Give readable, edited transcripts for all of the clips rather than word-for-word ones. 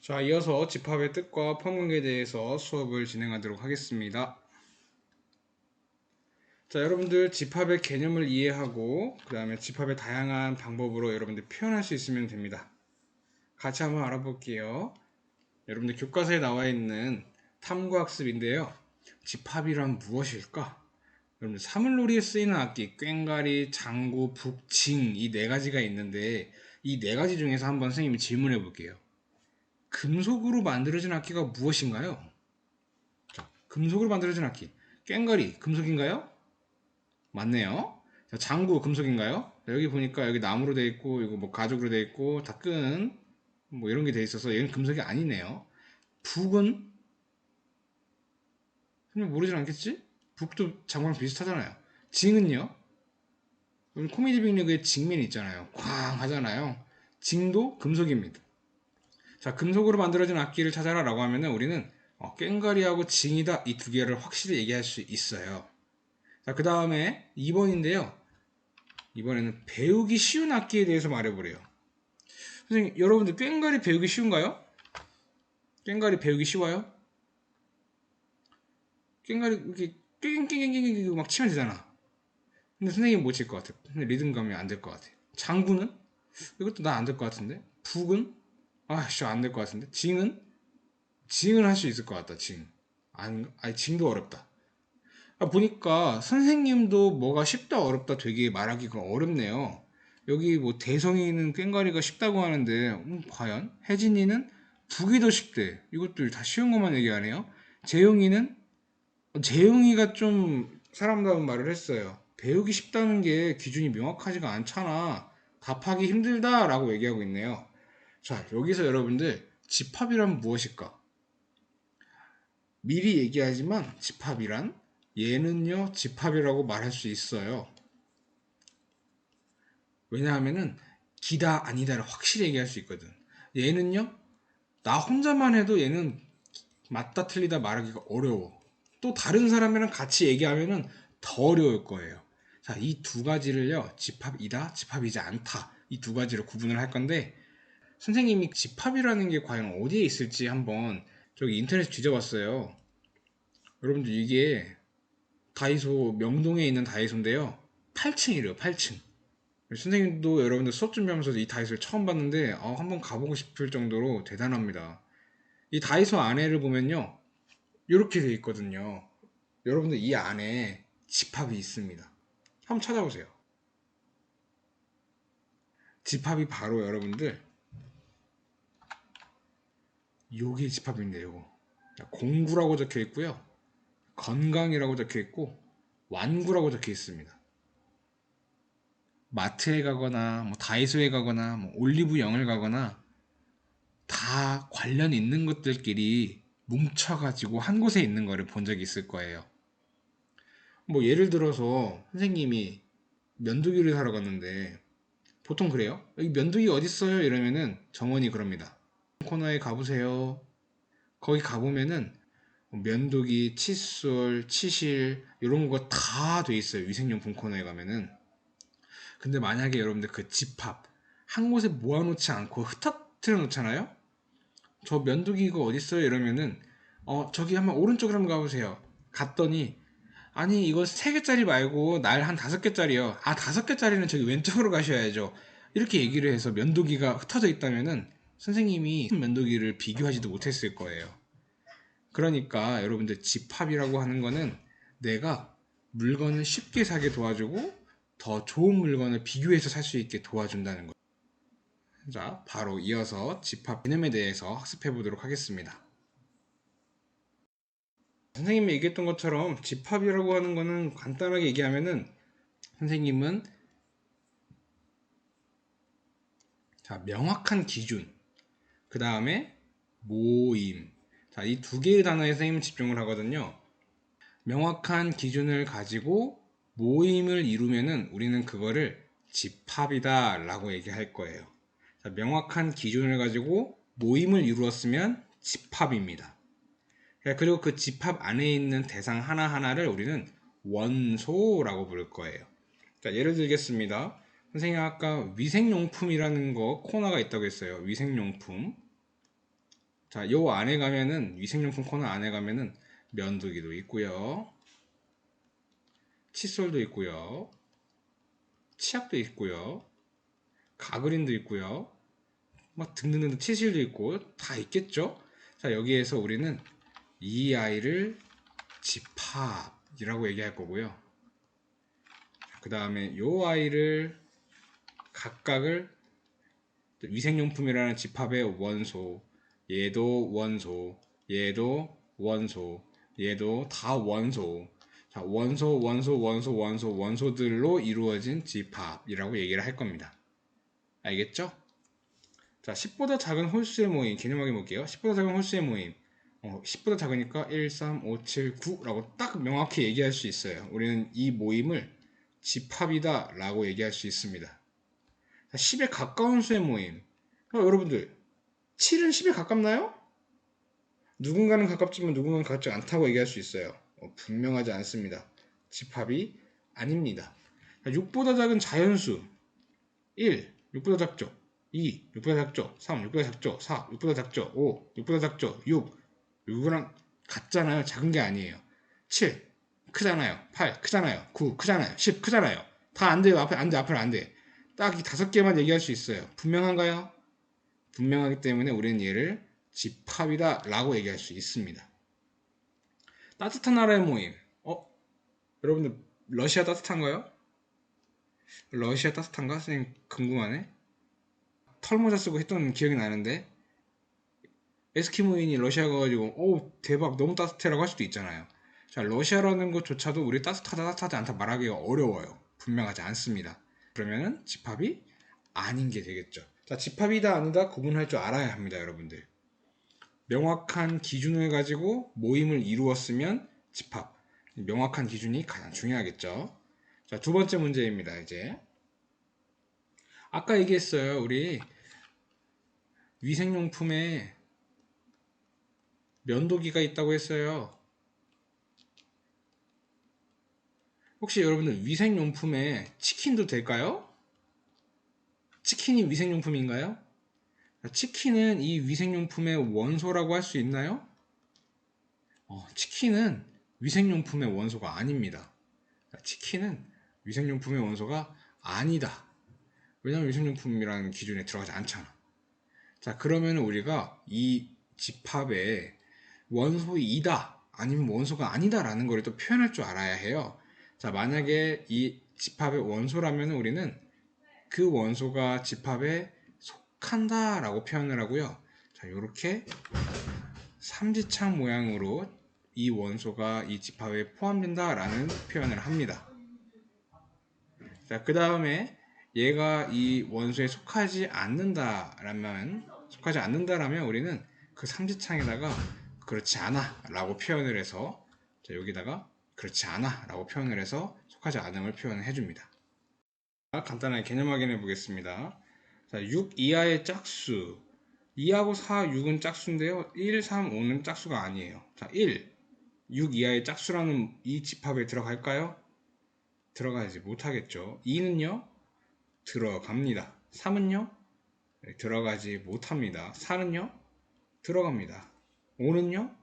자, 이어서 집합의 뜻과 포함관계에 대해서 수업을 진행하도록 하겠습니다. 자, 여러분들 집합의 개념을 이해하고 그 다음에 집합의 다양한 방법으로 여러분들 표현할 수 있으면 됩니다. 같이 한번 알아볼게요. 여러분들 교과서에 나와 있는 탐구학습인데요. 집합이란 무엇일까? 여러분들 사물놀이에 쓰이는 악기 꽹과리, 장구, 북, 징 이 네 가지가 있는데 이 네 가지 중에서 한번 선생님이 질문해 볼게요. 금속으로 만들어진 악기가 무엇인가요? 자, 금속으로 만들어진 악기. 꽹과리 금속인가요? 맞네요. 자, 장구 금속인가요? 자, 여기 보니까 여기 나무로 되어 있고 이거 뭐 가죽으로 되어 있고 다 끈 뭐 이런 게 되어 있어서 얘는 금속이 아니네요. 북은 그냥 모르진 않겠지? 북도 장구랑 비슷하잖아요. 징은요? 코미디 빅리그에 징맨 있잖아요. 쾅 하잖아요. 징도 금속입니다. 자, 금속으로 만들어진 악기를 찾아라 라고 하면은 우리는 꽹과리하고 징이다 이 두 개를 확실히 얘기할 수 있어요. 자, 그 다음에 2번인데요. 이번에는 배우기 쉬운 악기에 대해서 말해보래요. 선생님, 여러분들 꽹과리 배우기 쉬운가요? 꽹과리 배우기 쉬워요? 꽹과리 이렇게 깽깽깽깽깽 막 치면 되잖아. 근데 선생님 못 칠 것 같아. 근데 리듬감이 안 될 것 같아. 장구는? 이것도 나 안 될 것 같은데? 북은? 아씨 안 될 것 같은데? 징은? 징은 할 수 있을 것 같다. 징. 아니 징도 어렵다. 보니까 선생님도 뭐가 쉽다 어렵다 되게 말하기가 어렵네요. 여기 뭐 대성이는 꽹과리가 쉽다고 하는데 과연? 혜진이는 북이 더 쉽대. 이것들 다 쉬운 것만 얘기하네요. 재용이는 재용이가 좀 사람다운 말을 했어요. 배우기 쉽다는 게 기준이 명확하지가 않잖아. 답하기 힘들다라고 얘기하고 있네요. 자, 여기서 여러분들 집합이란 무엇일까? 미리 얘기하지만 집합이란 얘는요 집합이라고 말할 수 있어요. 왜냐하면은 기다 아니다를 확실히 얘기할 수 있거든. 얘는요 나 혼자만 해도 얘는 맞다 틀리다 말하기가 어려워. 또 다른 사람이랑 같이 얘기하면은 더 어려울 거예요. 자, 이 두 가지를요 집합이다 집합이지 않다 이 두 가지를 구분을 할 건데 선생님이 집합이라는 게 과연 어디에 있을지 한번 저기 인터넷 뒤져봤어요. 여러분들 이게 다이소 명동에 있는 다이소인데요. 8층이래요, 8층. 선생님도 여러분들 수업 준비하면서 이 다이소를 처음 봤는데 한번 가보고 싶을 정도로 대단합니다. 이 다이소 안에를 보면요. 이렇게 돼 있거든요. 여러분들 이 안에 집합이 있습니다. 한번 찾아보세요. 집합이 바로 여러분들 요게 집합인데 요거. 공구라고 적혀 있고요. 건강이라고 적혀 있고 완구라고 적혀 있습니다. 마트에 가거나 뭐 다이소에 가거나 뭐 올리브영을 가거나 다 관련 있는 것들끼리 뭉쳐가지고 한 곳에 있는 거를 본 적이 있을 거예요. 뭐 예를 들어서 선생님이 면도기를 사러 갔는데 보통 그래요. 여기 면도기 어딨어요? 이러면은 정원이 그럽니다. 코너에 가보세요. 거기 가보면은 면도기, 칫솔, 치실 이런 거 다 돼 있어요. 위생용품 코너에 가면은. 근데 만약에 여러분들 그 집합 한 곳에 모아놓지 않고 흩어뜨려 놓잖아요. 저 면도기 이거 어딨어요? 이러면은 저기 한번 오른쪽으로 한번 가보세요. 갔더니 아니 이거 3개짜리 말고 날 한 5개짜리요. 아 5개짜리는 저기 왼쪽으로 가셔야죠. 이렇게 얘기를 해서 면도기가 흩어져 있다면은 선생님이 면도기를 비교하지도 못했을 거예요. 그러니까 여러분들 집합이라고 하는 거는 내가 물건을 쉽게 사게 도와주고 더 좋은 물건을 비교해서 살 수 있게 도와준다는 거예요. 자, 바로 이어서 집합 개념에 대해서 학습해 보도록 하겠습니다. 선생님이 얘기했던 것처럼 집합이라고 하는 거는 간단하게 얘기하면은 선생님은 자, 명확한 기준, 그 다음에 모임. 자, 이 두 개의 단어에 선생님은 집중을 하거든요. 명확한 기준을 가지고 모임을 이루면은 우리는 그거를 집합이다 라고 얘기할 거예요. 자, 명확한 기준을 가지고 모임을 이루었으면 집합입니다. 그리고 그 집합 안에 있는 대상 하나하나를 우리는 원소라고 부를 거예요. 자, 예를 들겠습니다. 선생님 아까 위생용품이라는 거 코너가 있다고 했어요. 위생용품. 자, 요 안에 가면은 위생용품 코너 안에 가면은 면도기도 있고요. 칫솔도 있고요. 치약도 있고요. 가그린도 있고요. 막 등등등 치실도 있고 다 있겠죠? 자, 여기에서 우리는 이 아이를 집합이라고 얘기할 거고요. 그 다음에 요 아이를 각각을 위생용품이라는 집합의 원소, 얘도 원소, 얘도 원소, 얘도 다 원소. 자, 원소, 원소, 원소, 원소, 원소들로 이루어진 집합이라고 얘기를 할 겁니다. 알겠죠? 자, 10보다 작은 홀수의 모임 개념 확인해 볼게요. 10보다 작은 홀수의 모임. 10보다 작으니까 1, 3, 5, 7, 9라고 딱 명확히 얘기할 수 있어요. 우리는 이 모임을 집합이다 라고 얘기할 수 있습니다. 자, 10에 가까운 수의 모임. 여러분들 7은 10에 가깝나요? 누군가는 가깝지만 누군가는 가깝지 않다고 얘기할 수 있어요. 분명하지 않습니다. 집합이 아닙니다. 자, 6보다 작은 자연수 1, 6보다 작죠. 2, 6보다 작죠. 3, 6보다 작죠. 4, 6보다 작죠. 5, 6보다 작죠. 6, 6이랑 같잖아요. 작은 게 아니에요. 7, 크잖아요. 8, 크잖아요. 9, 크잖아요. 10, 크잖아요. 다 안 돼요. 앞에 안 돼. 앞에 안 돼. 딱 이 5개만 얘기할 수 있어요. 분명한가요? 분명하기 때문에 우리는 얘를 집합이다 라고 얘기할 수 있습니다. 따뜻한 나라의 모임. 여러분들 러시아 따뜻한가요? 러시아 따뜻한가? 선생님 궁금하네. 털모자 쓰고 했던 기억이 나는데 에스키모인이 러시아 가가지고 오 대박 너무 따뜻해라고 할 수도 있잖아요. 자, 러시아라는 것조차도 우리 따뜻하다 따뜻하지 않다 말하기가 어려워요. 분명하지 않습니다. 그러면은 집합이 아닌 게 되겠죠. 자, 집합이다 아니다 구분할 줄 알아야 합니다, 여러분들. 명확한 기준을 가지고 모임을 이루었으면 집합. 명확한 기준이 가장 중요하겠죠. 자, 두 번째 문제입니다, 이제. 아까 얘기했어요. 우리 위생용품에 면도기가 있다고 했어요. 혹시 여러분들 위생용품에 치킨도 될까요? 치킨이 위생용품인가요? 치킨은 이 위생용품의 원소라고 할 수 있나요? 치킨은 위생용품의 원소가 아닙니다. 치킨은 위생용품의 원소가 아니다. 왜냐하면 위생용품이라는 기준에 들어가지 않잖아. 자, 그러면 우리가 이 집합에 원소이다 아니면 원소가 아니다 라는 걸 또 표현할 줄 알아야 해요. 자, 만약에 이 집합의 원소라면 우리는 그 원소가 집합에 속한다 라고 표현을 하고요. 자, 이렇게 삼지창 모양으로 이 원소가 이 집합에 포함된다 라는 표현을 합니다. 자, 그 다음에 얘가 이 원소에 속하지 않는다라면 우리는 그 삼지창에다가 그렇지 않아 라고 표현을 해서 자, 여기다가 그렇지 않아 라고 표현을 해서 속하지 않음을 표현해 줍니다. 간단하게 개념 확인해 보겠습니다. 자, 6 이하의 짝수 2하고 4, 6은 짝수인데요. 1, 3, 5는 짝수가 아니에요. 자, 1, 6 이하의 짝수라는 이 집합에 들어갈까요? 들어가지 못하겠죠. 2는요? 들어갑니다. 3은요? 들어가지 못합니다. 4는요? 들어갑니다. 5는요?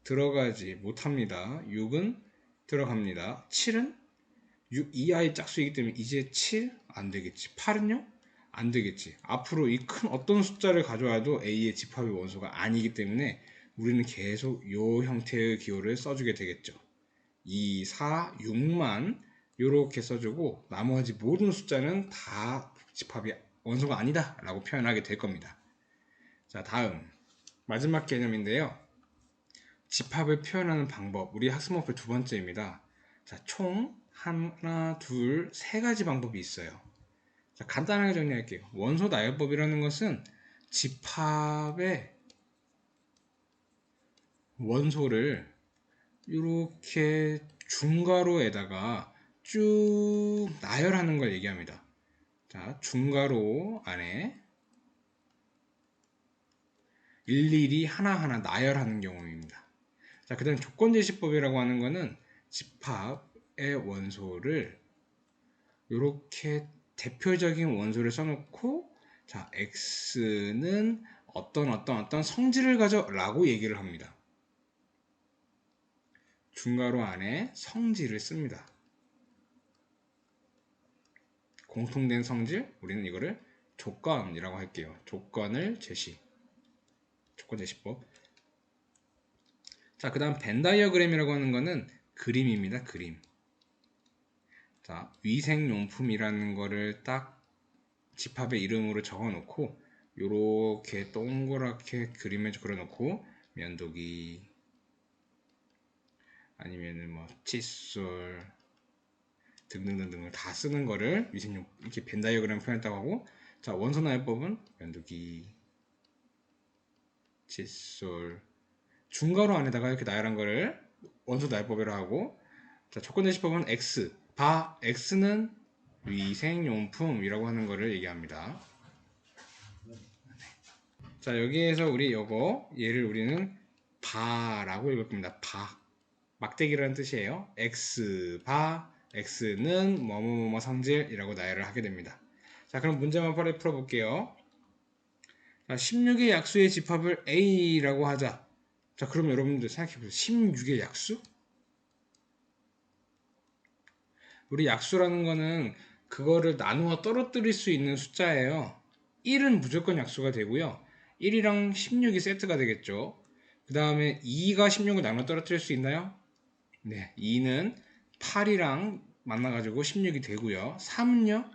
들어가지 못합니다. 6은 들어갑니다. 7은 6 이하의 짝수이기 때문에 이제 7? 안 되겠지. 8은요? 안 되겠지. 앞으로 이 큰 어떤 숫자를 가져와도 A의 집합의 원소가 아니기 때문에 우리는 계속 이 형태의 기호를 써주게 되겠죠. 2, 4, 6만 이렇게 써주고 나머지 모든 숫자는 다 집합이 원소가 아니다 라고 표현하게 될 겁니다. 자, 다음 마지막 개념인데요. 집합을 표현하는 방법, 우리 학습 목표 두 번째입니다. 자, 총 하나, 둘, 세 가지 방법이 있어요. 자, 간단하게 정리할게요. 원소 나열법이라는 것은 집합의 원소를 이렇게 중괄호에다가 쭉 나열하는 걸 얘기합니다. 자, 중괄호 안에 일일이 하나하나 나열하는 경우입니다. 자, 그 다음 조건제시법이라고 하는 것은 집합의 원소를 이렇게 대표적인 원소를 써놓고 자, x는 어떤 성질을 가져 라고 얘기를 합니다. 중괄호 안에 성질을 씁니다. 공통된 성질, 우리는 이거를 조건이라고 할게요. 조건을 제시. 조건 제시법. 자, 그 다음 벤 다이어그램이라고 하는 거는 그림입니다. 그림. 자, 위생용품이라는 거를 딱 집합의 이름으로 적어 놓고 요렇게 동그랗게 그림을 그려 놓고 면도기 아니면은 뭐 칫솔 등등등등을 다 쓰는 거를 위생용 이렇게 벤 다이어그램 표현했다고 하고, 자, 원소 나열법은 면도기, 칫솔, 중괄호 안에다가 이렇게 나열한 거를 원소 나열법이라고 하고, 자, 조건 제시법은 X, X는 위생용품이라고 하는 거를 얘기합니다. 자, 여기에서 우리 얘를 우리는 바라고 읽을 겁니다. 바. 막대기라는 뜻이에요. X는 뭐뭐뭐 성질이라고 나열을 하게 됩니다. 자, 그럼 문제만 빨리 풀어볼게요. 자, 16의 약수의 집합을 A라고 하자. 자, 그럼 여러분들 생각해보세요. 16의 약수? 우리 약수라는 거는 그거를 나누어 떨어뜨릴 수 있는 숫자예요. 1은 무조건 약수가 되고요. 1이랑 16이 세트가 되겠죠. 그 다음에 2가 16을 나누어 떨어뜨릴 수 있나요? 네, 2는 8이랑 만나가지고 16이 되고요. 3은요?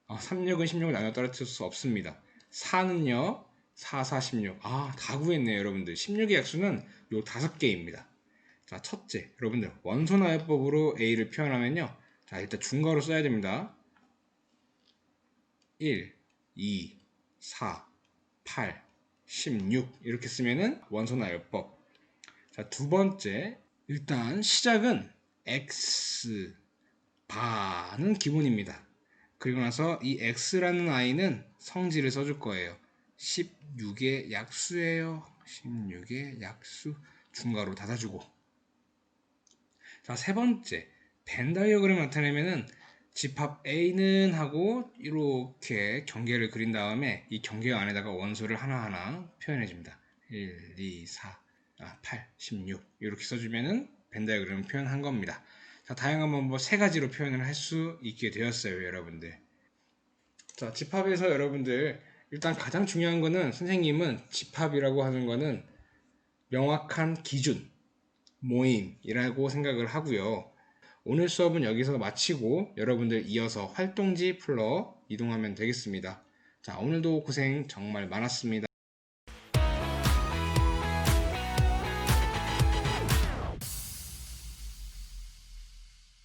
36은 16을 나누어 떨어뜨릴 수 없습니다. 4는요? 4, 4, 16. 다 구했네요, 여러분들. 16의 약수는 요 5개입니다. 자, 첫째, 여러분들 원소나열법으로 A를 표현하면요. 자, 일단 중괄호 써야 됩니다. 1, 2, 4, 8, 16 이렇게 쓰면은 원소나열법. 자, 두 번째, 일단 시작은 X 바는 기본입니다. 그리고 나서 이 X라는 아이는 성질을 써줄 거예요. 16의 약수예요. 16의 약수. 중괄호 닫아주고. 자, 세 번째, 벤 다이어그램을 나타내면은 집합 A는 하고 이렇게 경계를 그린 다음에 이 경계 안에다가 원소를 하나하나 표현해 줍니다. 1, 2, 4, 8, 16 이렇게 써주면은 벤 다이어그램을 표현한 겁니다. 자, 다양한 방법 세 가지로 표현을 할 수 있게 되었어요, 여러분들. 자, 집합에서 여러분들 일단 가장 중요한 거는, 선생님은 집합이라고 하는 거는 명확한 기준, 모임이라고 생각을 하고요. 오늘 수업은 여기서 마치고 여러분들 이어서 활동지 풀러 이동하면 되겠습니다. 자, 오늘도 고생 정말 많았습니다.